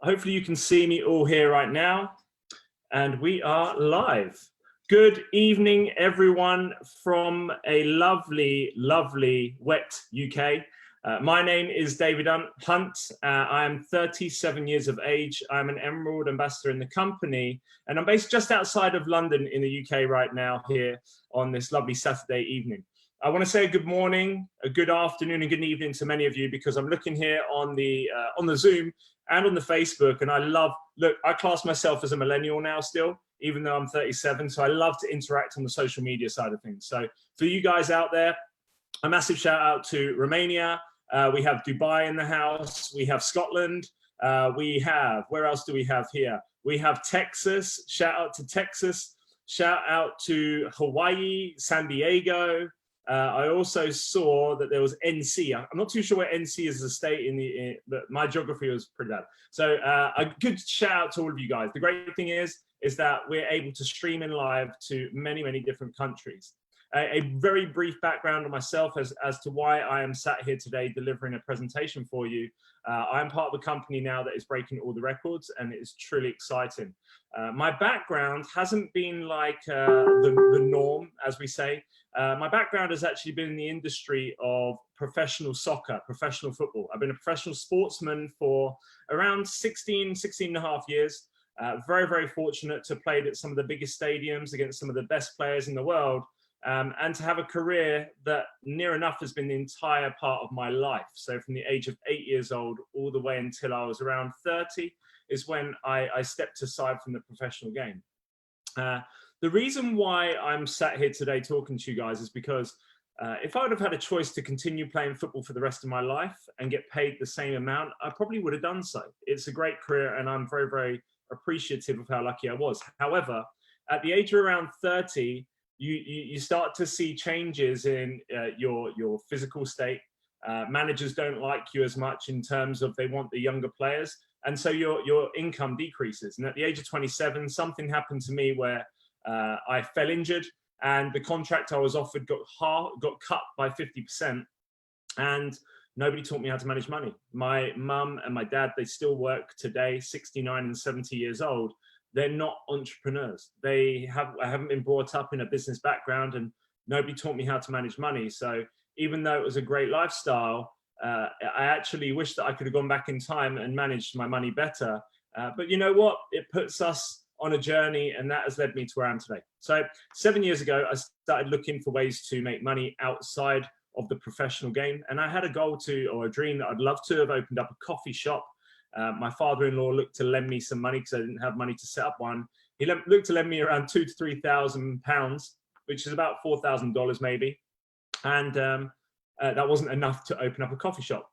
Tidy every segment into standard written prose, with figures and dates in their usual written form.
Hopefully you can see me all here right now, and we are live. Good evening, everyone from a lovely, lovely, wet UK. My name is David Hunt. I am 37 years of age. I'm an Emerald Ambassador in the company, and I'm based just outside of London in the UK right now here on this lovely Saturday evening. I want to say good morning, a good afternoon, and good evening to many of you because I'm looking here on the Zoom and on the Facebook, and I class myself as a millennial now still, even though I'm 37, so I love to interact on the social media side of things. So for you guys out there, a massive shout out to Romania. We have Dubai in the house. We have Scotland. Where else do we have here? We have Texas. Shout out to Texas. Shout out to Hawaii, San Diego. I also saw that there was NC. I'm not too sure where NC is as a state but my geography was pretty bad. So a good shout out to all of you guys. The great thing is that we're able to stream in live to many, many different countries. A very brief background on myself as to why I am sat here today delivering a presentation for you. I'm part of a company now that is breaking all the records, and it is truly exciting. My background hasn't been like the norm, as we say. My background has actually been in the industry of professional soccer, professional football. I've been a professional sportsman for around 16 and a half years. Very, very fortunate to play at some of the biggest stadiums against some of the best players in the world. And to have a career that near enough has been the entire part of my life. So from the age of 8 years old all the way until I was around 30 is when I stepped aside from the professional game. The reason why I'm sat here today talking to you guys is because if I would have had a choice to continue playing football for the rest of my life and get paid the same amount, I probably would have done so. It's a great career, and I'm very, very appreciative of how lucky I was. However, at the age of around 30, you start to see changes in your physical state. Managers don't like you as much in terms of they want the younger players, and so your income decreases. And at the age of 27, something happened to me where I fell injured, and the contract I was offered got cut by 50%, and nobody taught me how to manage money. My mum and my dad, they still work today, 69 and 70 years old. They're not entrepreneurs. I haven't been brought up in a business background, and nobody taught me how to manage money. So even though it was a great lifestyle, I actually wish that I could have gone back in time and managed my money better. But you know what? It puts us on a journey, and that has led me to where I am today. So 7 years ago, I started looking for ways to make money outside of the professional game. And I had a goal or a dream that I'd love to have opened up a coffee shop. My father-in-law looked to lend me some money because I didn't have money to set up one. He looked to lend me around £2,000 to £3,000, which is about $4,000 maybe. And that wasn't enough to open up a coffee shop.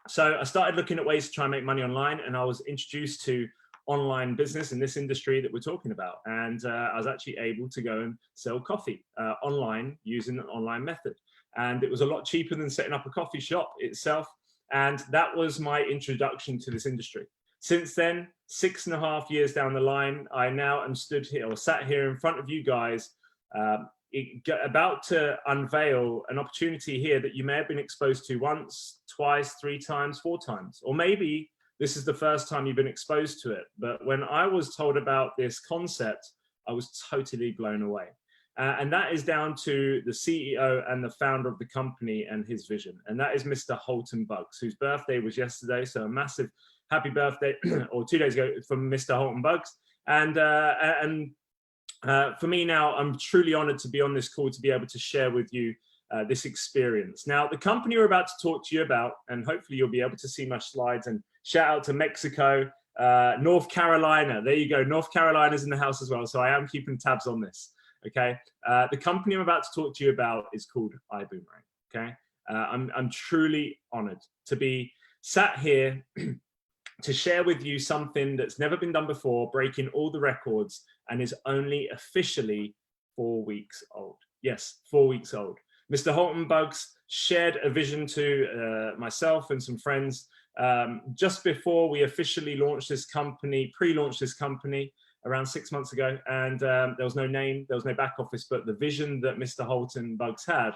So I started looking at ways to try and make money online, and I was introduced to online business in this industry that we're talking about. And I was actually able to go and sell coffee online using an online method. And it was a lot cheaper than setting up a coffee shop itself. And that was my introduction to this industry. Since then, 6.5 years down the line, I now am sat here in front of you guys, about to unveil an opportunity here that you may have been exposed to once, twice, 3 times, 4 times, or maybe this is the first time you've been exposed to it. But when I was told about this concept, I was totally blown away. And that is down to the CEO and the founder of the company and his vision. And that is Mr. Holton Buggs, whose birthday was yesterday. So a massive happy birthday, or 2 days ago, from Mr. Holton Buggs. And for me now, I'm truly honored to be on this call to be able to share with you this experience. Now, the company we're about to talk to you about, and hopefully you'll be able to see my slides, and shout out to Mexico, North Carolina. There you go. North Carolina's in the house as well. So I am keeping tabs on this. Okay, the company I'm about to talk to you about is called iBuumerang. Okay, I'm truly honored to be sat here to share with you something that's never been done before, breaking all the records, and is only officially 4 weeks old. Yes, 4 weeks old. Mr. Holton Buggs shared a vision to myself and some friends just before we officially launched this company, pre-launched this company around 6 months ago, and there was no name, there was no back office, but the vision that Mr. Holton Buggs had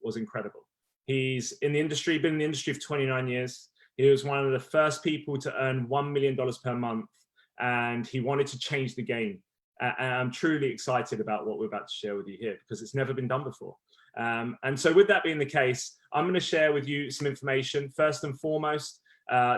was incredible. He's in the industry, been in the industry for 29 years. He was one of the first people to earn $1 million per month, and he wanted to change the game. And I'm truly excited about what we're about to share with you here, because it's never been done before. And so with that being the case, I'm going to share with you some information. First and foremost,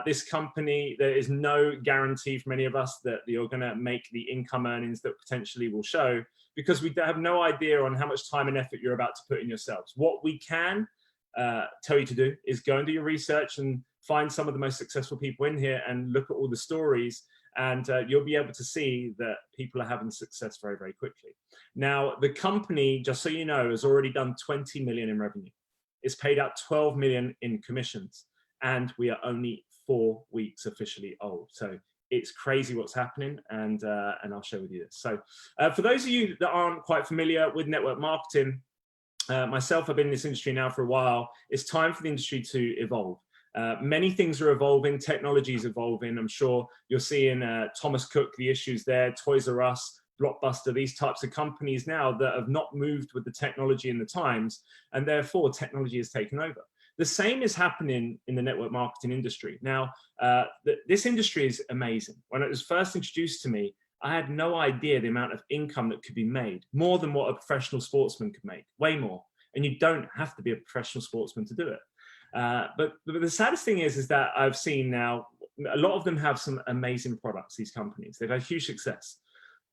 this company, there is no guarantee from any of us that you're going to make the income earnings that potentially will show, because we have no idea on how much time and effort you're about to put in yourselves. What we can tell you to do is go and do your research and find some of the most successful people in here and look at all the stories, and you'll be able to see that people are having success very, very quickly. Now, the company, just so you know, has already done 20 million in revenue. It's paid out 12 million in commissions, and we are only 4 weeks officially old. So it's crazy what's happening, and I'll share with you this. So for those of you that aren't quite familiar with network marketing, myself, I've been in this industry now for a while. It's time for the industry to evolve. Many things are evolving, technology is evolving. I'm sure you're seeing Thomas Cook, the issues there, Toys R Us, Blockbuster, these types of companies now that have not moved with the technology and the times, and therefore technology has taken over. The same is happening in the network marketing industry. Now, this industry is amazing. When it was first introduced to me, I had no idea the amount of income that could be made, more than what a professional sportsman could make, way more. And you don't have to be a professional sportsman to do it. But the saddest thing is that I've seen now, a lot of them have some amazing products, these companies. They've had huge success.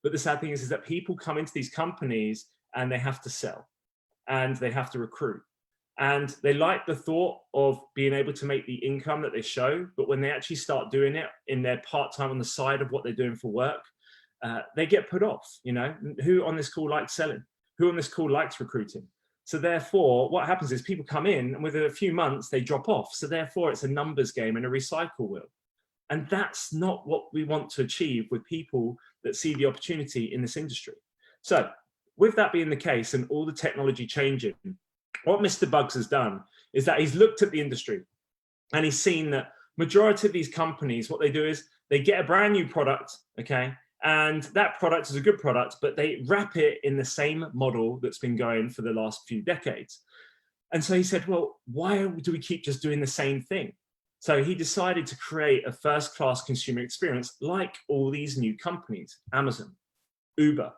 But the sad thing is that people come into these companies and they have to sell, and they have to recruit. And they like the thought of being able to make the income that they show, but when they actually start doing it in their part-time on the side of what they're doing for work, they get put off. You know, who on this call likes selling? Who on this call likes recruiting? So therefore, what happens is people come in and within a few months, they drop off. So therefore, it's a numbers game and a recycle wheel. And that's not what we want to achieve with people that see the opportunity in this industry. So with that being the case and all the technology changing, what Mr. Bugs has done is that he's looked at the industry and he's seen that majority of these companies, what they do is they get a brand new product, okay? And that product is a good product, but they wrap it in the same model that's been going for the last few decades. And so he said, well, why do we keep just doing the same thing? So he decided to create a first-class consumer experience like all these new companies, Amazon, Uber,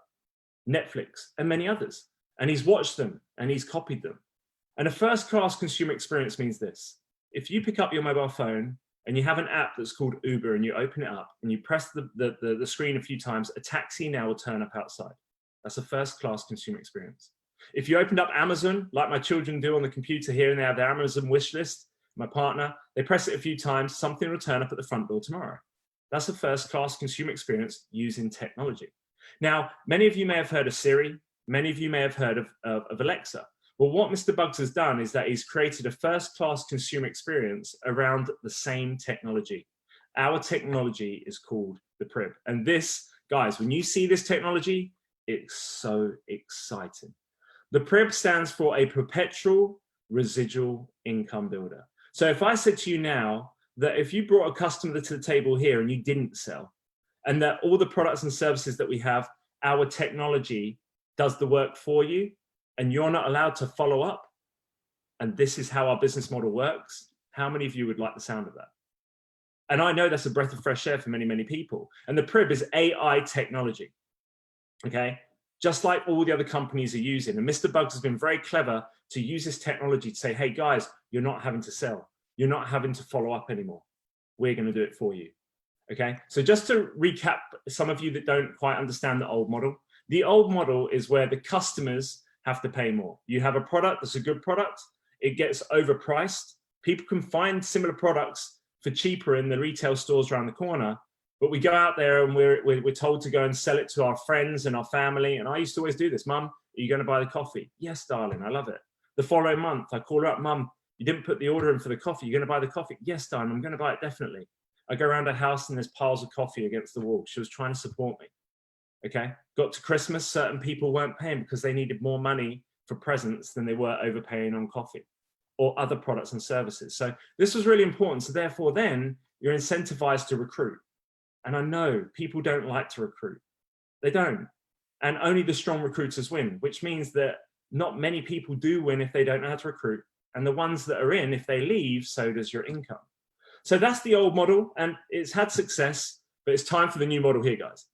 Netflix, and many others. And he's watched them and he's copied them. And a first-class consumer experience means this. If you pick up your mobile phone and you have an app that's called Uber and you open it up and you press the screen a few times, a taxi now will turn up outside. That's a first-class consumer experience. If you opened up Amazon, like my children do on the computer here, and they have their Amazon wish list, my partner, they press it a few times, something will turn up at the front door tomorrow. That's a first-class consumer experience using technology. Now, many of you may have heard of Siri. Many of you may have heard of Alexa. Well, what Mr. Bugs has done is that he's created a first-class consumer experience around the same technology. Our technology is called the PRIB. And this, guys, when you see this technology, it's so exciting. The PRIB stands for a perpetual residual income builder. So if I said to you now that if you brought a customer to the table here and you didn't sell, and that all the products and services that we have, our technology does the work for you, and you're not allowed to follow up, and this is how our business model works, how many of you would like the sound of that? And I know that's a breath of fresh air for many, many people. And the PRIB is AI technology, okay? Just like all the other companies are using. And Mr. Bugs has been very clever to use this technology to say, hey guys, you're not having to sell. You're not having to follow up anymore. We're gonna do it for you, okay? So just to recap, some of you that don't quite understand the old model, the old model is where the customers have to pay more. You have a product that's a good product, it gets overpriced. People can find similar products for cheaper in the retail stores around the corner, but we go out there and we're told to go and sell it to our friends and our family. And I used to always do this. Mum, are you going to buy the coffee? Yes, darling, I love it. The following month, I call her up, Mum, you didn't put the order in for the coffee. You're going to buy the coffee? Yes, darling, I'm going to buy it, definitely. I go around her house and there's piles of coffee against the wall. She was trying to support me. Okay, got to Christmas, certain people weren't paying because they needed more money for presents than they were overpaying on coffee or other products and services. So this was really important. So therefore then you're incentivized to recruit. And I know people don't like to recruit. They don't. And only the strong recruiters win, which means that not many people do win if they don't know how to recruit. And the ones that are in, if they leave, so does your income. So that's the old model, and it's had success, but it's time for the new model here, guys.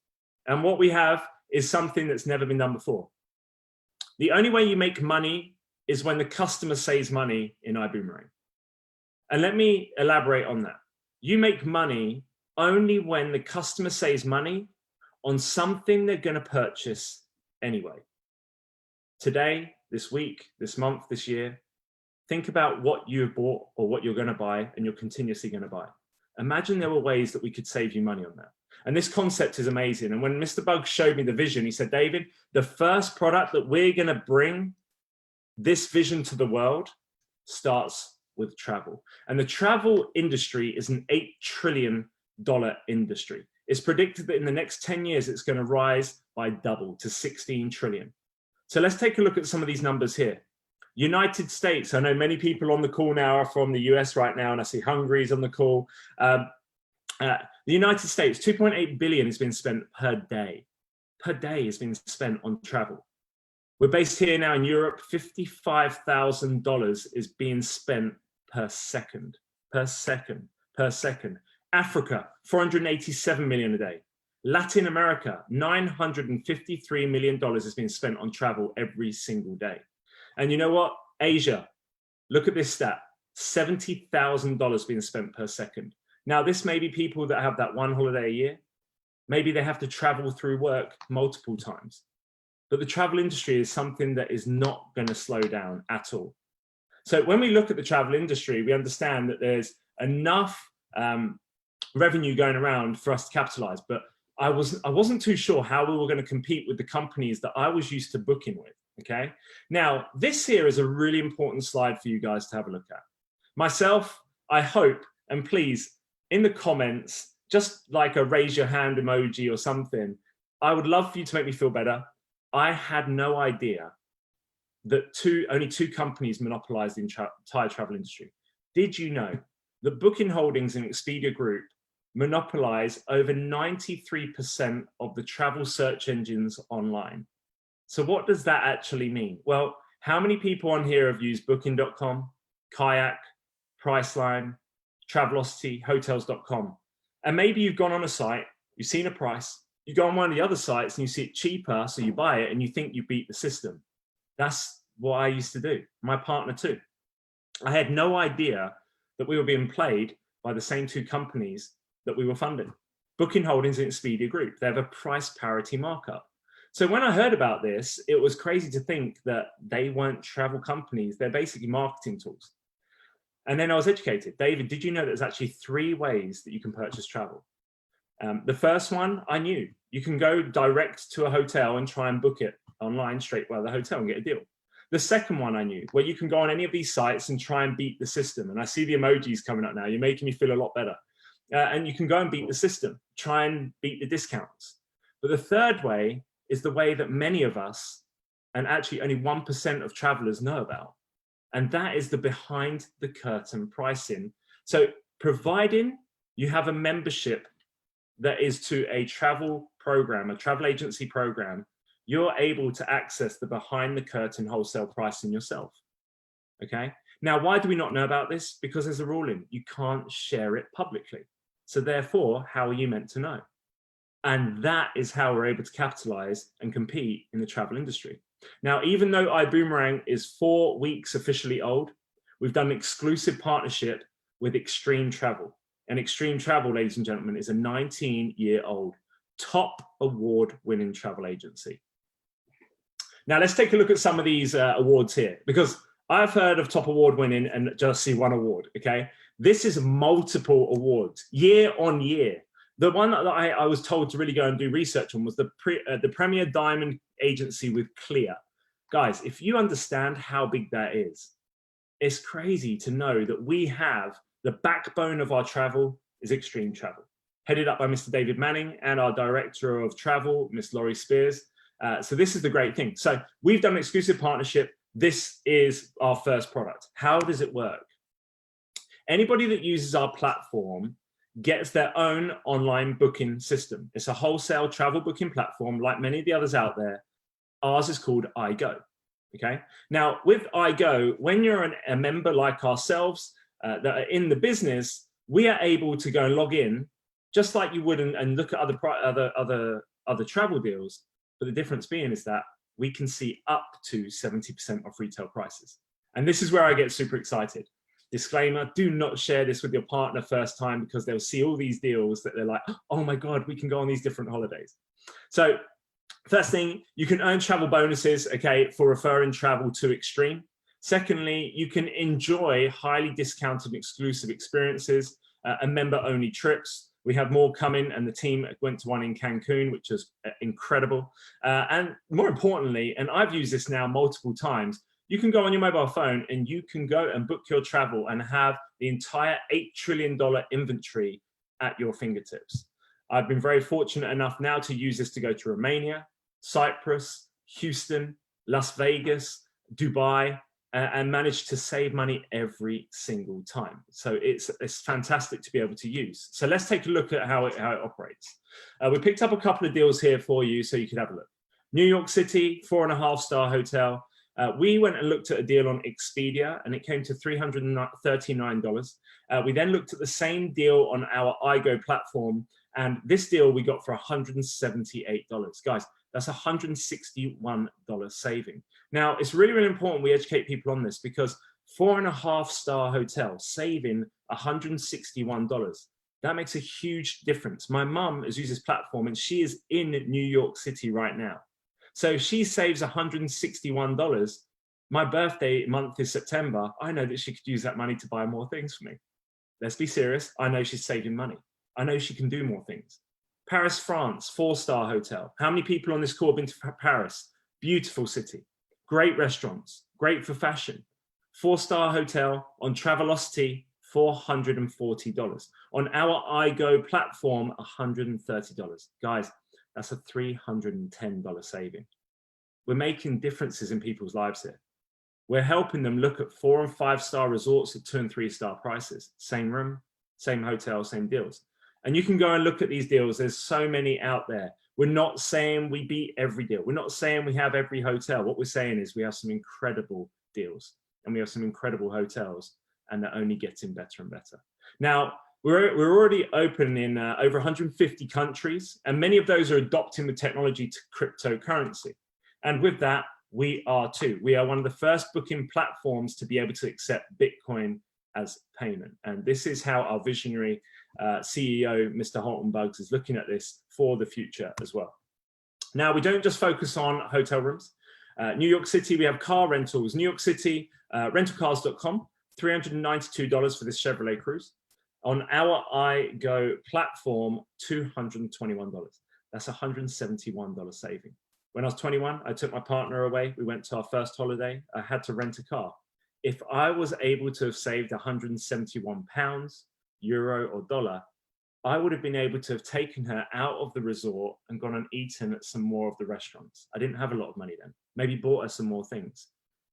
And what we have is something that's never been done before. The only way you make money is when the customer saves money in iBuumerang. And let me elaborate on that. You make money only when the customer saves money on something they're going to purchase anyway. Today, this week, this month, this year, think about what you've bought or what you're going to buy and you're continuously going to buy. Imagine there were ways that we could save you money on that. And this concept is amazing. And when Mr. Buggs showed me the vision, he said, David, the first product that we're going to bring this vision to the world starts with travel. And the travel industry is an $8 trillion industry. It's predicted that in the next 10 years, it's going to rise by double to 16 trillion. So let's take a look at some of these numbers here. United States, I know many people on the call now are from the US right now, and I see Hungary's on the call. The United States, 2.8 billion has been spent per day. Per day has been spent on travel. We're based here now in Europe, $55,000 is being spent per second. Africa, 487 million a day. Latin America, $953 million is being spent on travel every single day. And you know what? Asia, look at this stat, $70,000 being spent per second. Now, this may be people that have that one holiday a year. Maybe they have to travel through work multiple times. But the travel industry is something that is not going to slow down at all. So when we look at the travel industry, we understand that there's enough revenue going around for us to capitalize. But I wasn't too sure how we were going to compete with the companies that I was used to booking with. Okay. Now, this here is a really important slide for you guys to have a look at. Myself, I hope, and please, in the comments, just like a raise your hand emoji or something, I would love for you to make me feel better. I had no idea that only two companies monopolized the entire travel industry. Did you know that Booking Holdings and Expedia Group monopolize over 93% of the travel search engines online? So what does that actually mean? Well, how many people on here have used Booking.com, Kayak, Priceline, Travelocity, Hotels.com? And maybe you've gone on a site, you've seen a price, you go on one of the other sites and you see it cheaper, so you buy it and you think you beat the system. That's what I used to do. My partner too. I had no idea that we were being played by the same two companies that we were funding. Booking Holdings and Expedia Group. They have a price parity markup. So when I heard about this, it was crazy to think that they weren't travel companies. They're basically marketing tools. And then I was educated. David, did you know there's actually 3 ways that you can purchase travel? The first one, I knew. You can go direct to a hotel and try and book it online straight by the hotel and get a deal. The second one I knew, where you can go on any of these sites and try and beat the system. And I see the emojis coming up now. You're making me feel a lot better. And you can go and beat the system, try and beat the discounts. But the third way is the way that many of us, and actually only 1% of travelers know about. And that is the behind the curtain pricing. So providing you have a membership that is to a travel program, a travel agency program, you're able to access the behind the curtain wholesale pricing yourself. Okay. Now, why do we not know about this? Because there's a ruling. You can't share it publicly. So therefore, how are you meant to know? And that is how we're able to capitalize and compete in the travel industry. Now, even though iBuumerang is 4 weeks officially old, we've done an exclusive partnership with Extreme Travel. And Extreme Travel, ladies and gentlemen, is a 19-year-old top award-winning travel agency. Now, let's take a look at some of these awards here, because I've heard of top award-winning and just see one award, okay? This is multiple awards, year on year. The one that I was told to really go and do research on was the Premier Diamond Agency with Clear. Guys, if you understand how big that is, it's crazy to know that we have the backbone of our travel is Extreme Travel, headed up by Mr. David Manning and our Director of Travel, Miss Laurie Spears. So this is the great thing. So we've done an exclusive partnership. This is our first product. How does it work? Anybody that uses our platform gets their own online booking system. It's a wholesale travel booking platform like many of the others out there. Ours is called iGo. Okay. Now with iGo, when you're a member like ourselves that are in the business, we are able to go and log in just like you would and look at other travel deals. But the difference being is that we can see up to 70% off retail prices. And this is where I get super excited. Disclaimer, do not share this with your partner first time, because they'll see all these deals that they're like, oh my God, we can go on these different holidays. So first thing, you can earn travel bonuses, okay, for referring travel to Extreme. Secondly, you can enjoy highly discounted exclusive experiences and member-only trips. We have more coming, and the team went to one in Cancun, which was incredible. And more importantly, and I've used this now multiple times, you can go on your mobile phone and you can go and book your travel and have the entire $8 trillion inventory at your fingertips. I've been very fortunate enough now to use this to go to Romania, Cyprus, Houston, Las Vegas, Dubai, and managed to save money every single time. So it's fantastic to be able to use. So let's take a look at how it operates. We picked up a couple of deals here for you so you could have a look. New York City, 4.5-star hotel. We went and looked at a deal on Expedia, and it came to $339. We then looked at the same deal on our iGo platform, and this deal we got for $178. Guys, that's $161 saving. Now, it's really, really important we educate people on this, because 4.5-star hotel saving $161. That makes a huge difference. My mum has used this platform, and she is in New York City right now. So she saves $161. My birthday month is September. I know that she could use that money to buy more things for me. Let's be serious. I know she's saving money. I know she can do more things. Paris, France, 4-star hotel. How many people on this call have been to Paris? Beautiful city. Great restaurants. Great for fashion. 4-star hotel on Travelocity, $440. On our iGo platform, $130. Guys, that's a $310 saving. We're making differences in people's lives here. We're helping them look at 4- and 5-star resorts at 2- and 3-star prices. Same room, same hotel, same deals. And you can go and look at these deals. There's so many out there. We're not saying we beat every deal. We're not saying we have every hotel. What we're saying is we have some incredible deals, and we have some incredible hotels, and they're only getting better and better. Now, we're already open in over 150 countries, and many of those are adopting the technology to cryptocurrency. And with that, we are too. We are one of the first booking platforms to be able to accept Bitcoin as payment. And this is how our visionary CEO, Mr. Halton Buggs, is looking at this for the future as well. Now, we don't just focus on hotel rooms. New York City, we have car rentals. New York City, rentalcars.com, $392 for this Chevrolet Cruze. On our iGo platform, $221. That's $171 saving. When I was 21, I took my partner away. We went to our first holiday. I had to rent a car. If I was able to have saved 171 pounds, euro or dollar, I would have been able to have taken her out of the resort and gone and eaten at some more of the restaurants. I didn't have a lot of money then. Maybe bought her some more things.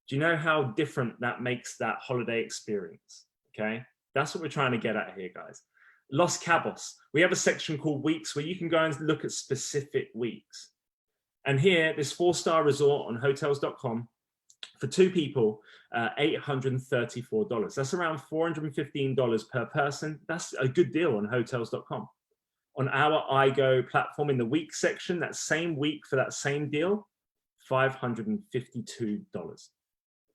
Do you know how different that makes that holiday experience? Okay, that's what we're trying to get at here, guys. Los Cabos. We have a section called Weeks where you can go and look at specific weeks. And here, this 4-star resort on hotels.com, for 2 people, $834. That's around $415 per person. That's a good deal on hotels.com. On our iGo platform in the week section, that same week for that same deal, $552.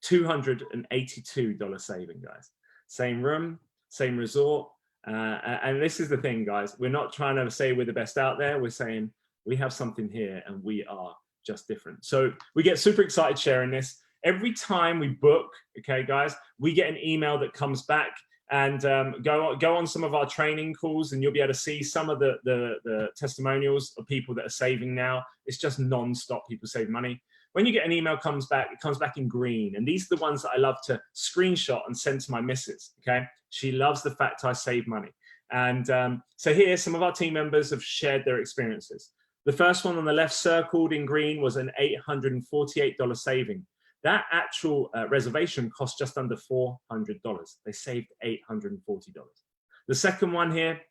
$282 saving, guys. Same room, same resort. And this is the thing, guys. We're not trying to say we're the best out there. We're saying we have something here and we are just different. So we get super excited sharing this. Every time we book, okay, guys, we get an email that comes back, and go on some of our training calls, and you'll be able to see some of the testimonials of people that are saving now. It's just non-stop people save money. When you get an email comes back, it comes back in green. And these are the ones that I love to screenshot and send to my missus, okay? She loves the fact I save money. And so here, some of our team members have shared their experiences. The first one on the left circled in green was an $848 saving. That actual reservation cost just under $400. They saved $840. The second one here,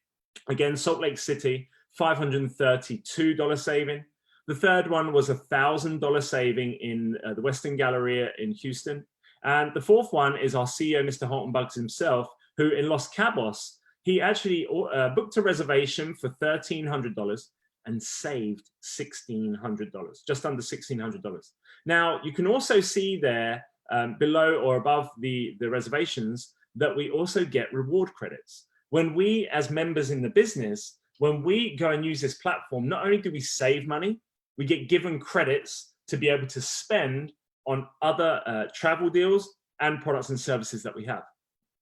again, Salt Lake City, $532 saving. The third one was $1,000 saving in the Western Galleria in Houston. And the fourth one is our CEO, Mr. Halton Buggs himself, who in Los Cabos He actually booked a reservation for $1,300 and saved $1,600, just under $1,600. Now, you can also see there below or above the reservations that we also get reward credits. When we, as members in the business, when we go and use this platform, not only do we save money, we get given credits to be able to spend on other travel deals and products and services that we have.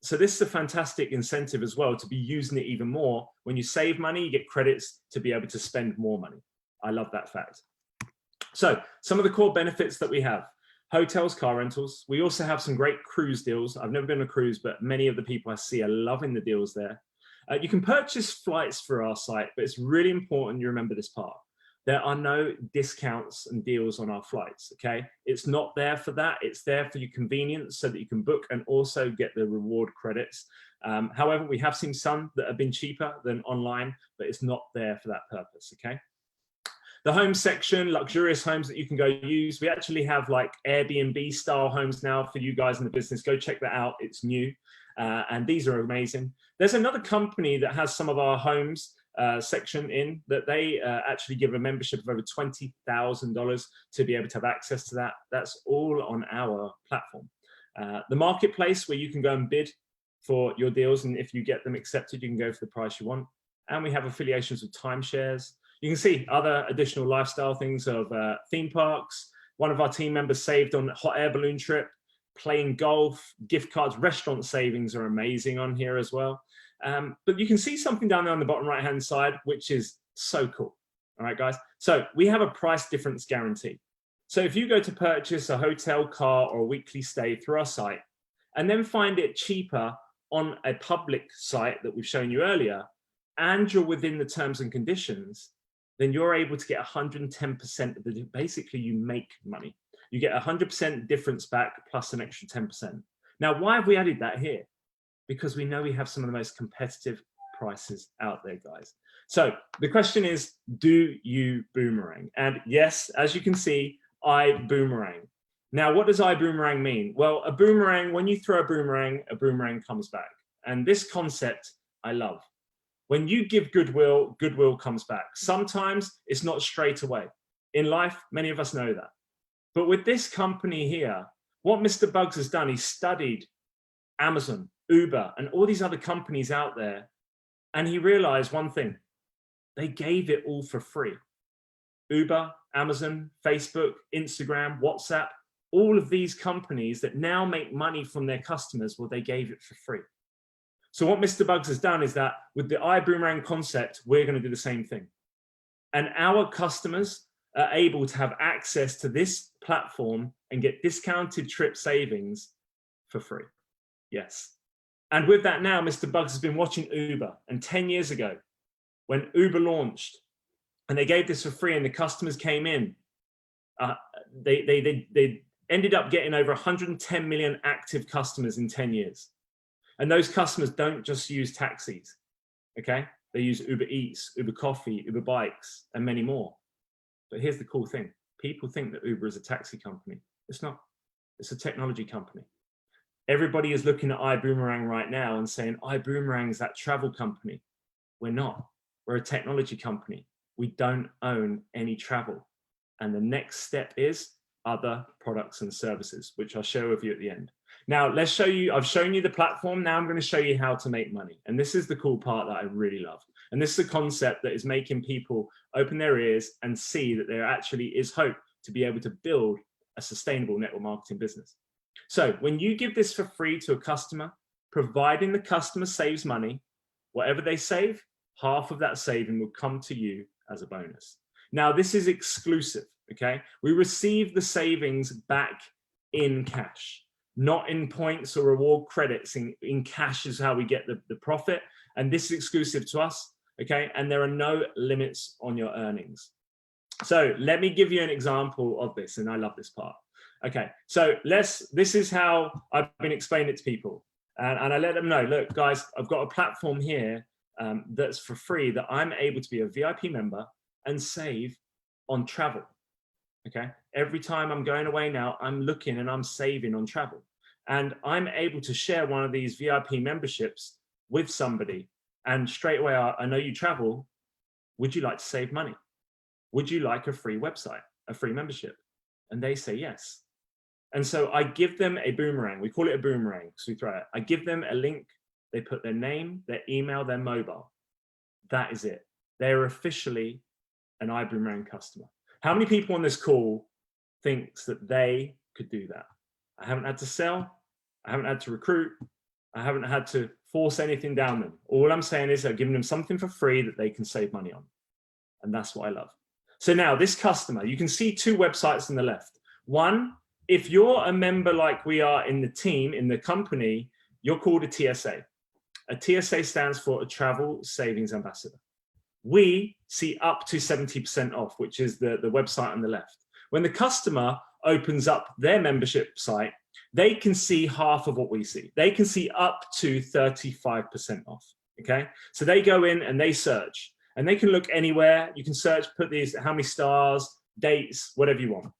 So this is a fantastic incentive as well to be using it even more. When you save money, you get credits to be able to spend more money. I love that fact. So some of the core benefits that we have: hotels, car rentals. We also have some great cruise deals. I've never been on a cruise, but many of the people I see are loving the deals there. You can purchase flights for our site, but it's really important you remember this part. There are no discounts and deals on our flights, okay? It's not there for that. It's there for your convenience so that you can book and also get the reward credits. However, we have seen some that have been cheaper than online, but it's not there for that purpose, okay? The home section, luxurious homes that you can go use. We actually have like Airbnb style homes now for you guys in the business. Go check that out. It's new. And these are amazing. There's another company that has some of our homes section in that they actually give a membership of over $20,000 to be able to have access to that. That's all on our platform. The marketplace, where you can go and bid for your deals, and if you get them accepted, you can go for the price you want. And we have affiliations with timeshares. You can see other additional lifestyle things of theme parks. One of our team members saved on a hot air balloon trip, playing golf, gift cards, restaurant savings are amazing on here as well. But you can see something down there on the bottom right-hand side, which is so cool. All right, guys. So we have a price difference guarantee. So if you go to purchase a hotel, car, or a weekly stay through our site, and then find it cheaper on a public site that we've shown you earlier, and you're within the terms and conditions, then you're able to get 110% of the, basically you make money. You get 100% difference back plus an extra 10%. Now, why have we added that here? Because we know we have some of the most competitive prices out there, guys. So the question is, do you boomerang? And yes, as you can see, I boomerang. Now, what does iBuumerang mean? Well, a boomerang, when you throw a boomerang comes back. And this concept I love. When you give goodwill, goodwill comes back. Sometimes it's not straight away. In life, many of us know that. But with this company here, what Mr. Bugs has done, he's studied Amazon, Uber, and all these other companies out there. And he realized one thing: they gave it all for free. Uber, Amazon, Facebook, Instagram, WhatsApp, all of these companies that now make money from their customers, well, they gave it for free. So what Mr. Bugs has done is that with the iBuumerang concept, we're going to do the same thing. And our customers are able to have access to this platform and get discounted trip savings for free. Yes. And with that now, Mr. Bugs has been watching Uber. And 10 years ago, when Uber launched and they gave this for free and the customers came in, they ended up getting over 110 million active customers in 10 years. And those customers don't just use taxis, okay? They use Uber Eats, Uber Coffee, Uber Bikes, and many more. But here's the cool thing. People think that Uber is a taxi company. It's not. It's a technology company. Everybody is looking at iBuumerang right now and saying, iBuumerang is that travel company. We're not. We're a technology company. We don't own any travel. And the next step is other products and services, which I'll share with you at the end. Now, let's show you, I've shown you the platform. Now I'm going to show you how to make money. And this is the cool part that I really love. And this is a concept that is making people open their ears and see that there actually is hope to be able to build a sustainable network marketing business. So when you give this for free to a customer, providing the customer saves money, whatever they save, half of that saving will come to you as a bonus. Now, this is exclusive, okay? We receive the savings back in cash, not in points or reward credits. In cash is how we get the profit. And this is exclusive to us, okay? And there are no limits on your earnings. So let me give you an example of this, and I love this part. Okay, so this is how I've been explaining it to people. And I let them know, look, guys, I've got a platform here that's for free that I'm able to be a VIP member and save on travel. Okay, every time I'm going away now, I'm looking and I'm saving on travel. And I'm able to share one of these VIP memberships with somebody And straight away, I know you travel. Would you like to save money? Would you like a free website, a free membership? And they say yes. And so I give them a boomerang. We call it a boomerang, so we throw it. I give them a link. They put their name, their email, their mobile. That is it. They're officially an iBuumerang customer. How many people on this call thinks that they could do that? I haven't had to sell. I haven't had to recruit. I haven't had to force anything down them. All I'm saying is I've given them something for free that they can save money on. And that's what I love. So now this customer, you can see two websites on the left. One, if you're a member like we are in the team, in the company, you're called a TSA. A TSA stands for a Travel Savings Ambassador. We see up to 70% off, which is the website on the left. When the customer opens up their membership site, they can see half of what we see. They can see up to 35% off, okay? So they go in and they search, and they can look anywhere. You can search, put these, how many stars, dates, whatever you want.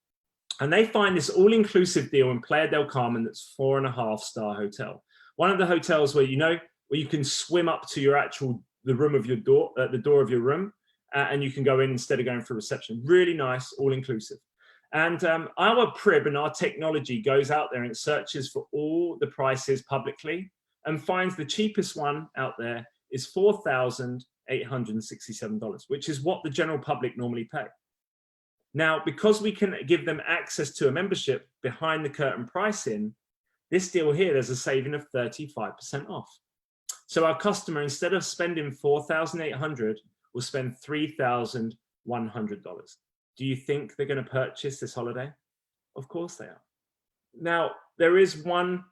And they find this all-inclusive deal in Playa del Carmen that's 4.5-star hotel. One of the hotels where, where you can swim up to your the room of your door, the door of your room, and you can go in instead of going through reception. Really nice, all-inclusive. And our Prib and our technology goes out there and searches for all the prices publicly and finds the cheapest one out there is $4,867, which is what the general public normally pay. Now, because we can give them access to a membership behind the curtain pricing, this deal here, there's a saving of 35% off. So our customer, instead of spending $4,800, will spend $3,100. Do you think they're going to purchase this holiday? Of course they are. Now, there is one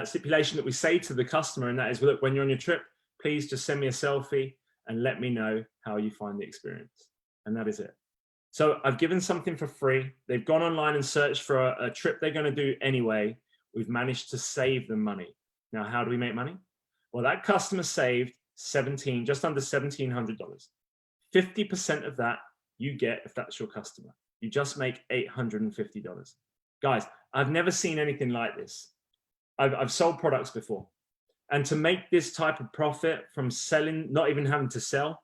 stipulation that we say to the customer, and that is, look, when you're on your trip, please just send me a selfie and let me know how you find the experience. And that is it. So I've given something for free. They've gone online and searched for a trip they're going to do anyway. We've managed to save them money. Now, how do we make money? Well, that customer saved just under $1,700. 50% of that you get if that's your customer. You just make $850. Guys, I've never seen anything like this. I've sold products before. And to make this type of profit from selling, not even having to sell,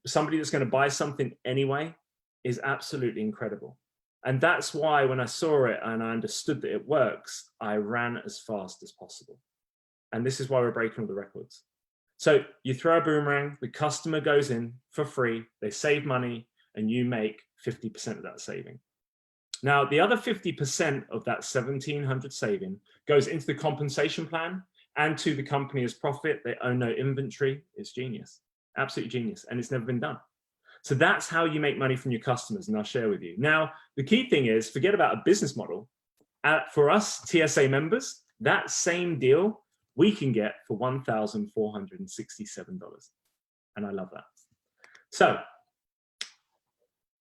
somebody that's going to buy something anyway, is absolutely incredible. And that's why when I saw it and I understood that it works, I ran as fast as possible. And this is why we're breaking all the records. So you throw a boomerang, the customer goes in for free, they save money, and you make 50% of that saving. Now, the other 50% of that $1,700 saving goes into the compensation plan and to the company as profit. They own no inventory. It's genius, absolutely genius. And it's never been done. So that's how you make money from your customers, and I'll share with you. Now, the key thing is, forget about a business model. For us TSA members, that same deal we can get for $1,467. And I love that. So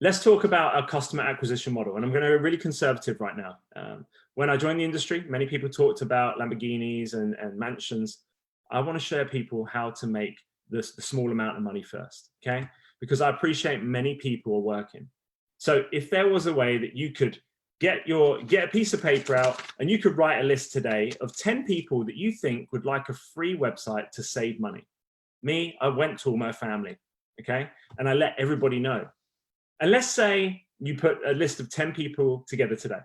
let's talk about our customer acquisition model. And I'm going to go really conservative right now. When I joined the industry, many people talked about Lamborghinis and mansions. I want to share people how to make the small amount of money first, okay? Because I appreciate many people are working. So if there was a way that you could get a piece of paper out and you could write a list today of 10 people that you think would like a free website to save money. Me, I went to all my family, okay? And I let everybody know. And let's say you put a list of 10 people together today.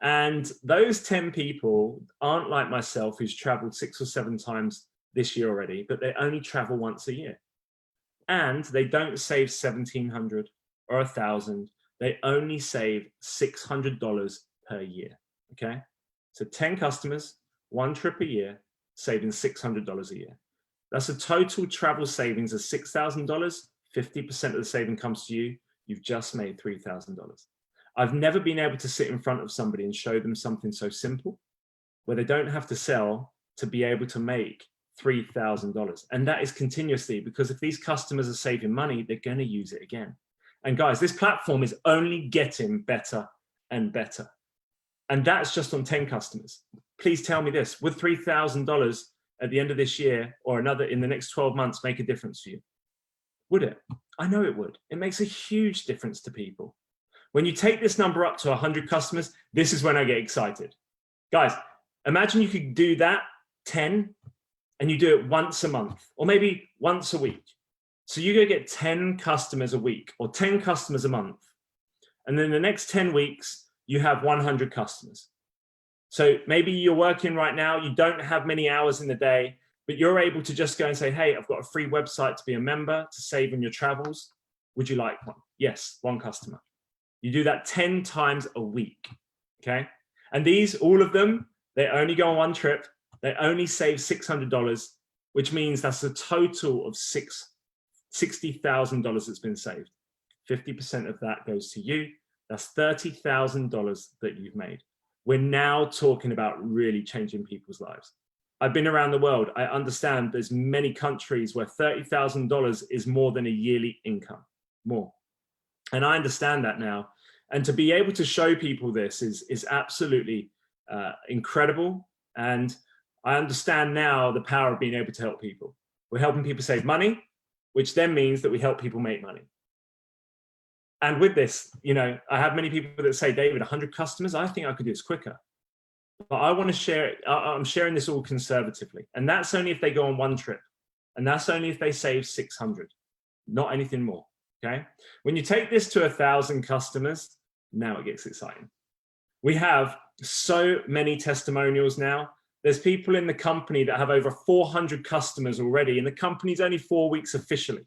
And those 10 people aren't like myself, who's traveled 6 or 7 times this year already, but they only travel once a year. And they don't save $1,700 or $1,000. They only save $600 per year, okay? So 10 customers, 1 trip a year, saving $600 a year. That's a total travel savings of $6,000. 50% of the saving comes to you. You've just made $3,000. I've never been able to sit in front of somebody and show them something so simple where they don't have to sell to be able to make $3,000. And that is continuously, because if these customers are saving money, they're going to use it again. And guys, this platform is only getting better and better. And that's just on 10 customers. Please tell me this, would $3,000 at the end of this year or another in the next 12 months make a difference for you? Would it? I know it would. It makes a huge difference to people. When you take this number up to 100 customers, this is when I get excited. Guys, imagine you could do that 10 and you do it once a month or maybe once a week. So you go get 10 customers a week or 10 customers a month. And then the next 10 weeks, you have 100 customers. So maybe you're working right now, you don't have many hours in the day, but you're able to just go and say, hey, I've got a free website to be a member to save on your travels. Would you like one? Yes, one customer. You do that 10 times a week, okay? And these, all of them, they only go on one trip. They only save $600, which means that's a total of $60,000 that's been saved. 50% of that goes to you. That's $30,000 that you've made. We're now talking about really changing people's lives. I've been around the world. I understand there's many countries where $30,000 is more than a yearly income, more. And I understand that now. And to be able to show people this is absolutely incredible. And I understand now the power of being able to help people. We're helping people save money, which then means that we help people make money. And with this, you know, I have many people that say, David, 100 customers, I think I could do this quicker. But I want to share it. I'm sharing this all conservatively. And that's only if they go on one trip. And that's only if they save 600, not anything more, okay? When you take this to 1,000 customers, now it gets exciting. We have so many testimonials now. There's people in the company that have over 400 customers already, and the company's only 4 weeks officially.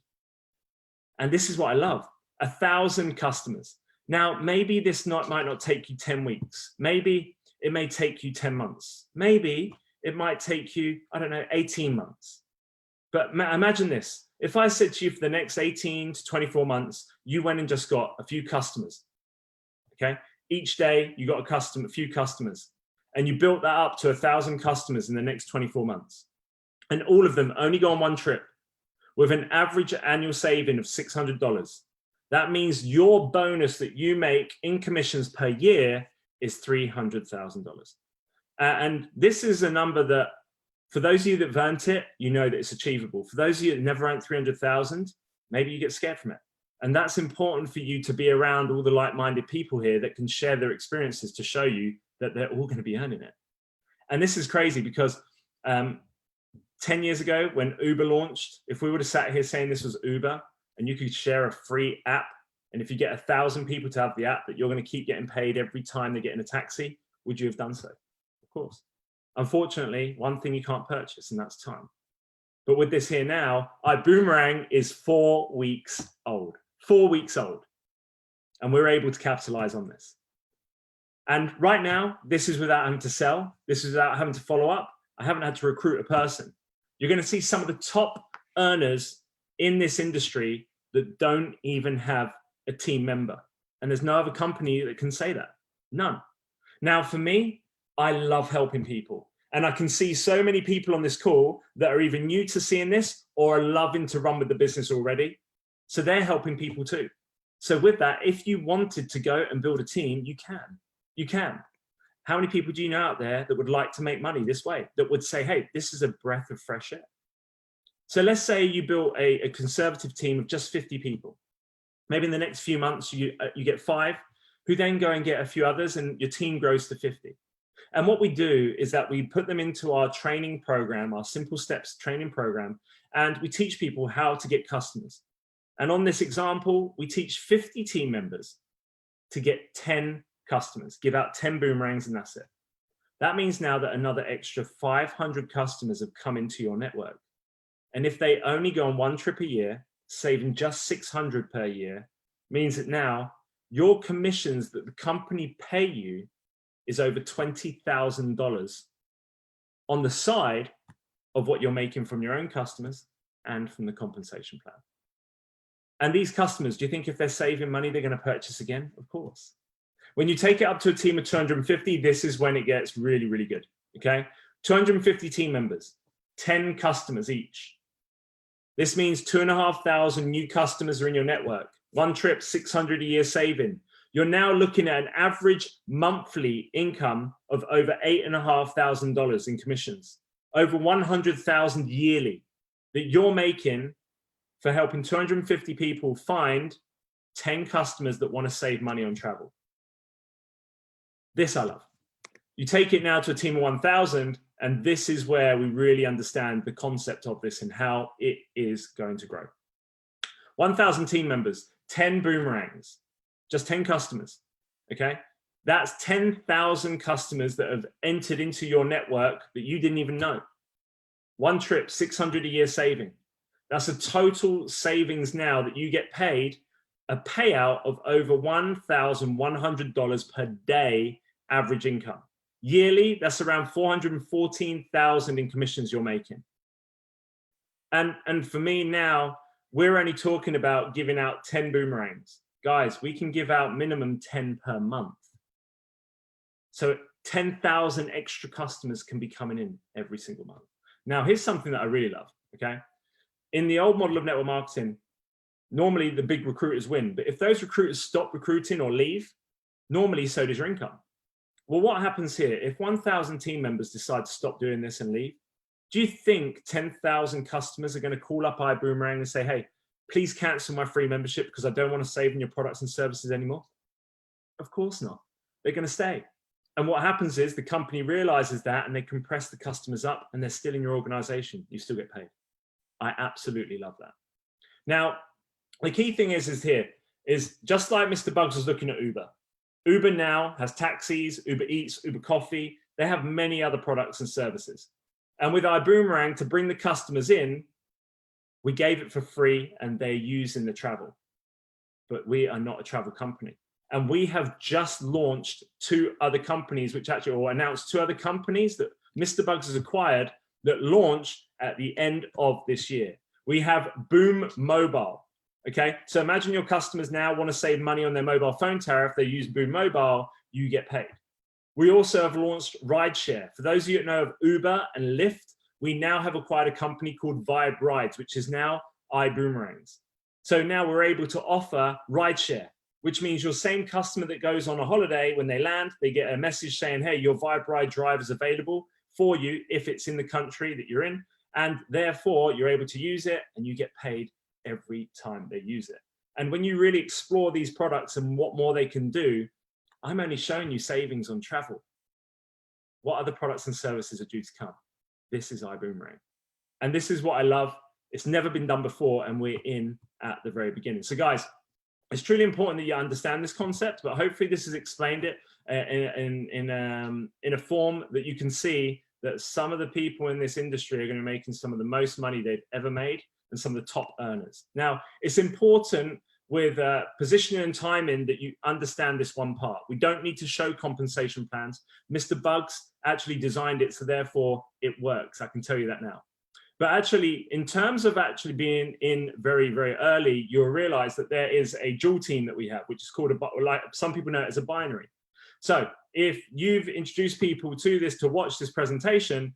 And this is what I love. 1,000 customers. Now, maybe this might not take you 10 weeks. Maybe it may take you 10 months. Maybe it might take you, I don't know, 18 months. But imagine this. If I said to you for the next 18 to 24 months, you went and just got a few customers, okay? Each day you got a few customers, and you built that up to 1,000 customers in the next 24 months. And all of them only go on one trip with an average annual saving of $600. That means your bonus that you make in commissions per year is $300,000. And this is a number that, for those of you that have earned it, you know that it's achievable. For those of you that never earned 300,000, maybe you get scared from it. And that's important for you to be around all the like-minded people here that can share their experiences to show you that they're all going to be earning it. And this is crazy because 10 years ago when Uber launched, if we would have sat here saying this was Uber, and you could share a free app, and if you get 1,000 people to have the app that you're going to keep getting paid every time they get in a taxi, would you have done so? Of course. Unfortunately, one thing you can't purchase, and that's time. But with this here now, iBuumerang is 4 weeks old. 4 weeks old. And we're able to capitalize on this. And right now, this is without having to sell. This is without having to follow up. I haven't had to recruit a person. You're going to see some of the top earners in this industry that don't even have a team member. And there's no other company that can say that. None. Now, for me, I love helping people. And I can see so many people on this call that are either new to seeing this or are loving to run with the business already. So they're helping people too. So with that, if you wanted to go and build a team, you can. You can. How many people do you know out there that would like to make money this way? That would say, hey, this is a breath of fresh air. So let's say you built a conservative team of just 50 people. Maybe in the next few months, you get 5, who then go and get a few others, and your team grows to 50. And what we do is that we put them into our training program, our Simple Steps training program, and we teach people how to get customers. And on this example, we teach 50 team members to get 10 customers, give out 10 boomerangs, and that's it. That means now that another extra 500 customers have come into your network. And if they only go on one trip a year, saving just 600 per year, means that now your commissions that the company pay you is over $20,000 on the side of what you're making from your own customers and from the compensation plan. And these customers, do you think if they're saving money, they're going to purchase again? Of course. When you take it up to a team of 250, this is when it gets really, really good, okay? 250 team members, 10 customers each. This means 2,500 new customers are in your network. One trip, 600 a year saving. You're now looking at an average monthly income of over $8,500 in commissions, over 100,000 yearly that you're making for helping 250 people find 10 customers that want to save money on travel. This I love. You take it now to a team of 1,000, And this is where we really understand the concept of this and how it is going to grow. 1,000 team members, 10 boomerangs, just 10 customers, okay? That's 10,000 customers that have entered into your network that you didn't even know. One trip, 600 a year saving. That's a total savings now that you get paid a payout of over $1,100 per day average income. Yearly, that's around $414,000 in commissions you're making. And for me now, we're only talking about giving out 10 boomerangs. Guys, we can give out minimum 10 per month. So 10,000 extra customers can be coming in every single month. Now, here's something that I really love, okay? In the old model of network marketing, normally the big recruiters win, but if those recruiters stop recruiting or leave, normally so does your income. Well, what happens here? If 1,000 team members decide to stop doing this and leave, do you think 10,000 customers are going to call up iBuumerang and say, hey, please cancel my free membership because I don't want to save in your products and services anymore? Of course not. They're going to stay. And what happens is the company realizes that and they compress the customers up and they're still in your organization. You still get paid. I absolutely love that. Now, the key thing is just like Mr. Bugs was looking at Uber. Uber now has taxis, Uber Eats, Uber Coffee. They have many other products and services. And with iBuumerang, to bring the customers in, we gave it for free and they're using the travel. But we are not a travel company. And we have just launched 2 other companies, or announced 2 other companies that Mr. Bugs has acquired that launch at the end of this year. We have Boom Mobile. Okay, so imagine your customers now want to save money on their mobile phone tariff. They use Boom Mobile, you get paid. We also have launched Rideshare. For those of you that know of Uber and Lyft, we now have acquired a company called Vibe Rides, which is now iBoomerangs. So now we're able to offer Rideshare, which means your same customer that goes on a holiday, when they land, they get a message saying, hey, your Vibe Ride drive is available for you if it's in the country that you're in. And therefore, you're able to use it and you get paid every time they use it. And when you really explore these products and what more they can do, I'm only showing you savings on travel. What other products and services are due to come? This is iBuumerang. And this is what I love. It's never been done before and we're in at the very beginning. So guys, it's truly important that you understand this concept, but hopefully this has explained it in a form that you can see that some of the people in this industry are going to be making some of the most money they've ever made and some of the top earners. Now, it's important with positioning and timing that you understand this one part. We don't need to show compensation plans. Mr. Bugs actually designed it, so therefore it works. I can tell you that now. But actually, in terms of actually being in very, very early, you'll realize that there is a dual team that we have, which is called like some people know it as a binary. So if you've introduced people to this to watch this presentation,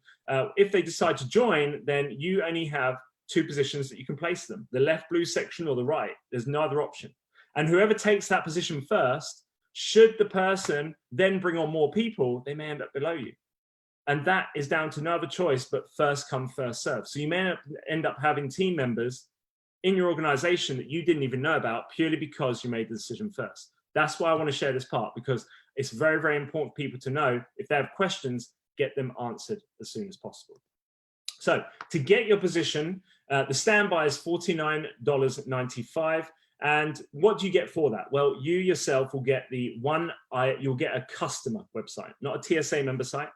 if they decide to join, then you only have 2 positions that you can place them, the left blue section or the right. There's no other option. And whoever takes that position first, should the person then bring on more people, they may end up below you. And that is down to no other choice but first come, first serve. So you may end up having team members in your organization that you didn't even know about purely because you made the decision first. That's why I want to share this part, because it's very, very important for people to know if they have questions, get them answered as soon as possible. So to get your position, the standby is $49.95. And what do you get for that? Well, you yourself will get you'll get a customer website, not a TSA member site.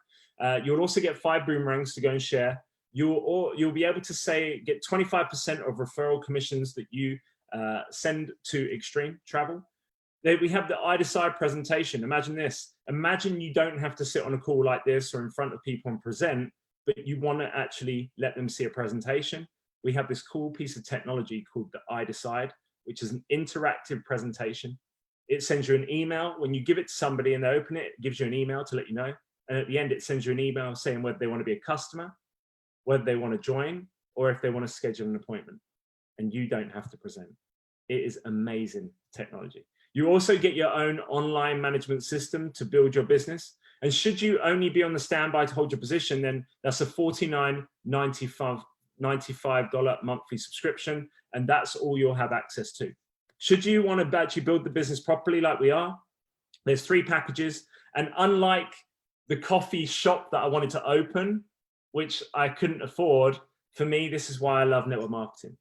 You'll also get 5 boomerangs to go and share. You'll be able to get 25% of referral commissions that you send to Extreme Travel. We have the I Decide presentation. Imagine this. Imagine you don't have to sit on a call like this or in front of people and present, but you want to actually let them see a presentation. We have this cool piece of technology called the I Decide, which is an interactive presentation. It sends you an email. When you give it to somebody and they open it, it gives you an email to let you know. And at the end, it sends you an email saying whether they want to be a customer, whether they want to join, or if they want to schedule an appointment. And you don't have to present. It is amazing technology. You also get your own online management system to build your business. And should you only be on the standby to hold your position, then that's a $49.95 monthly subscription. And that's all you'll have access to. Should you want to actually build the business properly like we are, there's 3 packages. And unlike the coffee shop that I wanted to open, which I couldn't afford. For me, this is why I love network marketing,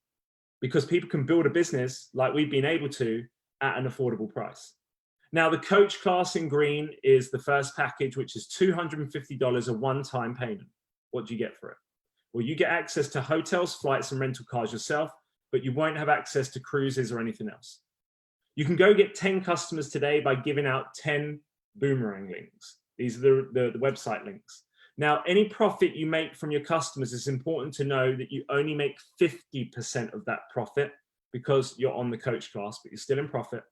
because people can build a business like we've been able to at an affordable price. Now, the coach class in green is the first package, which is $250, a one-time payment. What do you get for it? Well, you get access to hotels, flights, and rental cars yourself, but you won't have access to cruises or anything else. You can go get 10 customers today by giving out 10 boomerang links. These are the website links. Now, any profit you make from your customers, it's important to know that you only make 50% of that profit because you're on the coach class, but you're still in profit.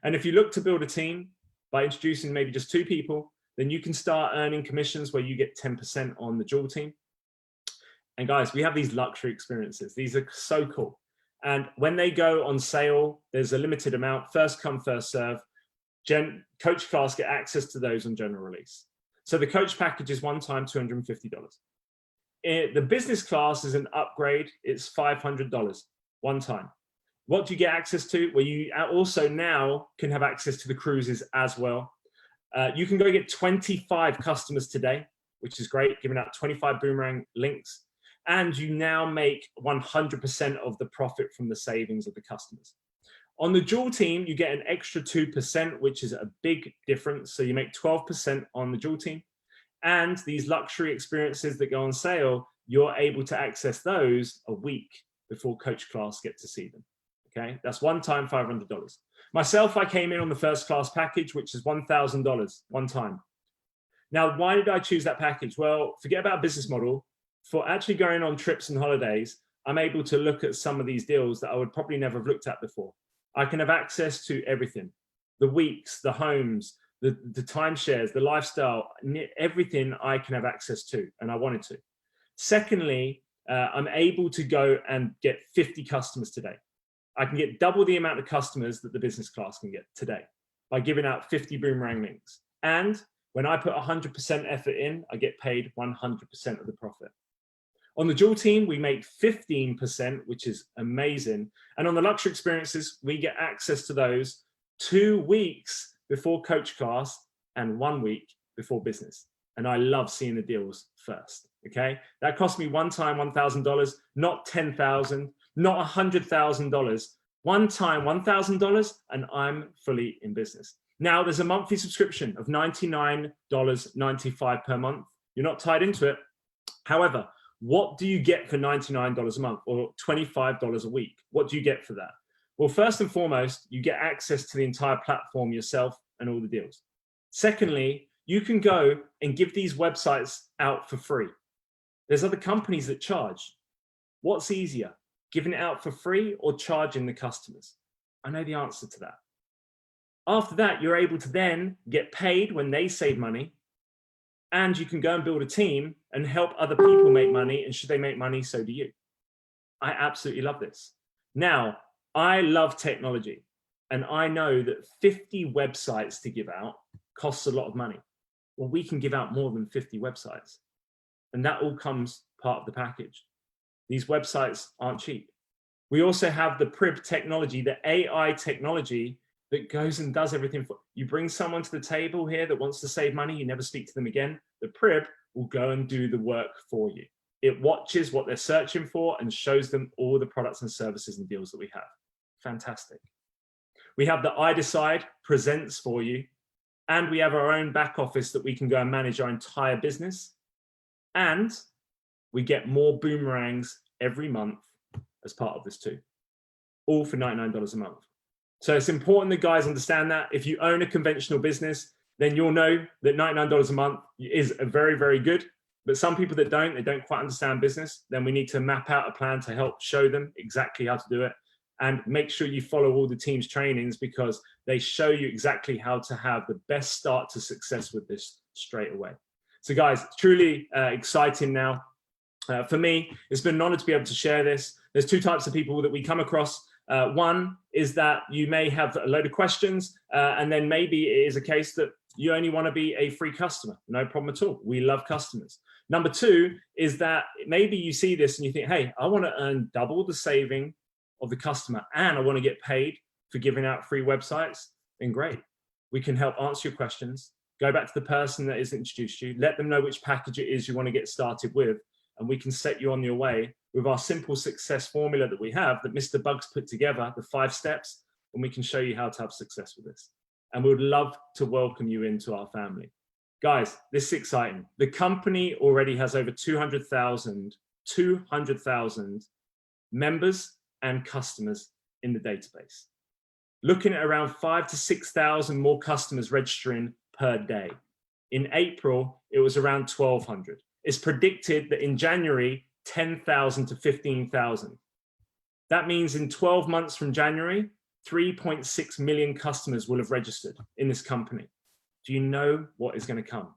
And if you look to build a team by introducing maybe just 2 people, then you can start earning commissions where you get 10% on the dual team. And guys, we have these luxury experiences. These are so cool. And when they go on sale, there's a limited amount, first come, first serve. Coach class get access to those on general release. So the coach package is one time $250. The business class is an upgrade. It's $500 one time. What do you get access to? Well, you also now can have access to the cruises as well. You can go get 25 customers today, which is great, giving out 25 boomerang links. And you now make 100% of the profit from the savings of the customers. On the dual team, you get an extra 2%, which is a big difference. So you make 12% on the dual team. And these luxury experiences that go on sale, you're able to access those a week before coach class get to see them. Okay, that's one time $500. Myself, I came in on the first class package, which is $1,000 one time. Now, why did I choose that package? Well, forget about business model. For actually going on trips and holidays, I'm able to look at some of these deals that I would probably never have looked at before. I can have access to everything, the weeks, the homes, the timeshares, the lifestyle, everything I can have access to, and I wanted to. Secondly, I'm able to go and get 50 customers today. I can get double the amount of customers that the business class can get today by giving out 50 boomerang links. And when I put 100% effort in, I get paid 100% of the profit. On the dual team, we make 15%, which is amazing. And on the luxury experiences, we get access to those 2 weeks before coach class and 1 week before business. And I love seeing the deals first, okay? That cost me one time $1,000, not $10,000, not $100,000. One time $1,000 and I'm fully in business. Now there's a monthly subscription of $99.95 per month. You're not tied into it. However, what do you get for $99 a month or $25 a week? What do you get for that? Well, first and foremost, you get access to the entire platform yourself and all the deals. Secondly, you can go and give these websites out for free. There's other companies that charge. What's easier, giving it out for free or charging the customers? I know the answer to that. After that, you're able to then get paid when they save money, and you can go and build a team and help other people make money. And should they make money, so do you. I absolutely love this. Now, I love technology, and I know that 50 websites to give out costs a lot of money. Well, we can give out more than 50 websites, and that all comes part of the package. These websites aren't cheap. We also have the PRIB technology, the AI technology that goes and does everything for you. Bring someone to the table here that wants to save money, you never speak to them again. The PRIB will go and do the work for you. It watches what they're searching for and shows them all the products and services and deals that we have. Fantastic. We have the I Decide presents for you, and we have our own back office that we can go and manage our entire business. And we get more boomerangs every month as part of this too, all for $99 a month. So it's important that guys understand that. If you own a conventional business, then you'll know that $99 a month is very, very good. But some people that they don't quite understand business, then we need to map out a plan to help show them exactly how to do it. And make sure you follow all the team's trainings, because they show you exactly how to have the best start to success with this straight away. So guys, truly exciting now. For me, it's been an honor to be able to share this. There's 2 types of people that we come across. One is that you may have a load of questions, and then maybe it is a case that you only want to be a free customer. No problem at all. We love customers. Number 2 is that maybe you see this and you think, hey, I want to earn double the saving of the customer, and I want to get paid for giving out free websites. Then great. We can help answer your questions. Go back to the person that has introduced you. Let them know which package it is you want to get started with. and we can set you on your way with our simple success formula that we have, that Mr. Bugs put together, the 5 steps, and we can show you how to have success with this. And we would love to welcome you into our family. Guys, this is exciting. The company already has over 200,000 members and customers in the database. Looking at around 5,000 to 6,000 more customers registering per day. In April, it was around 1,200. It's predicted that in January, 10,000 to 15,000. That means in 12 months from January, 3.6 million customers will have registered in this company. Do you know what is going to come?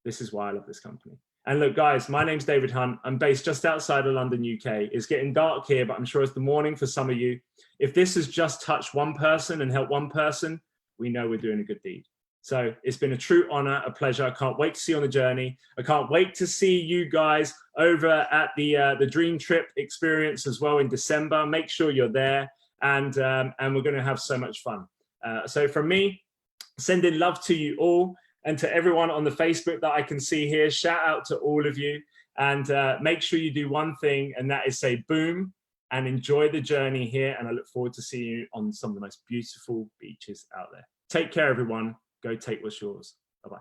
This is why I love this company. And look, guys, my name's David Hunt. I'm based just outside of London, UK. It's getting dark here, but I'm sure it's the morning for some of you. If this has just touched one person and helped one person, we know we're doing a good deed. So it's been a true honor, a pleasure. I can't wait to see you on the journey. I can't wait to see you guys over at the Dream Trip experience as well in December. Make sure you're there, and we're going to have so much fun. So from me, sending love to you all, and to everyone on the Facebook that I can see here. Shout out to all of you, and make sure you do one thing, and that is say boom and enjoy the journey here. And I look forward to seeing you on some of the most beautiful beaches out there. Take care, everyone. Go take what's yours. Bye-bye.